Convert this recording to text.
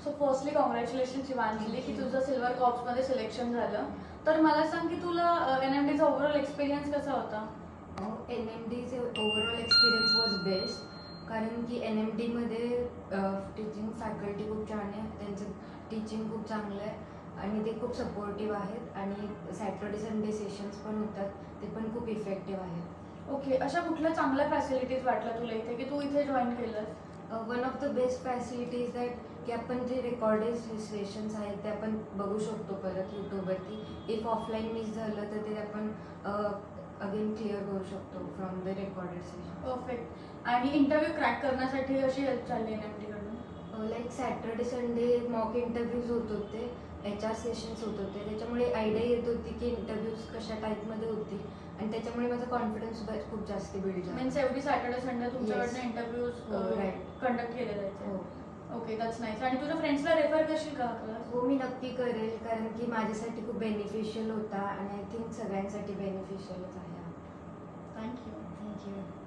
So firstly congratulation Shivanjali की तुझं silver कॉप्समध्ये selection झालं. तर मला सांग की तुला NMDचा ओव्हरऑल एक्सपिरियन्स कसा होता? NMDचे ओव्हरऑल एक्सपिरियन्स वॉज बेस्ट, कारण की NMDमध्ये टीचिंग फॅकल्टी खूप छान आहे, त्यांचं टीचिंग खूप चांगलं आहे आणि ते खूप सपोर्टिव्ह आहेत आणि सॅटर्डे संडे सेशन्स पण होतात, ते पण खूप इफेक्टिव्ह आहेत. ओके, अशा कुठल्या चांगल्या फॅसिलिटीज वाटल्या तुला इथे की तू इथे जॉईन केलंस? One of the best facilities that की आपण जे रेकॉर्डेड सेशन्स आहेत ते आपण बघू शकतो परत यूट्यूबवरती. इफ ऑफलाईन मिस झालं तर ते आपण अगेन क्लिअर करू शकतो from the recorded session. Perfect. आणि इंटरव्ह्यू क्रॅक करण्यासाठी अशी हेल्प झाली NMDकडून? Like Saturday Sunday mock interviews होत होते, HR सेशन्स होत होते, त्याच्यामुळे आयडिया येत होती की इंटरव्ह्यूज कशा टाईपमध्ये होती आणि त्याच्यामुळे माझा कॉन्फिडन्स खूप जास्त बिल्ड झाला. मीन्स एव्हरी सॅटर्डे संडे तुमच्याकडनं Yes. Interviews right. कंडक्ट केले जायचे? हो ओके, दॅट्स नाईस. आणि तुझ्या फ्रेंड्सला रेफर करशील का क्लास? हो, मी नक्की करेल, कारण की माझ्यासाठी खूप बेनिफिशियल होता आणि आय थिंक सगळ्यांसाठी बेनिफिशियलच आहे. थँक्यू. थँक्यू.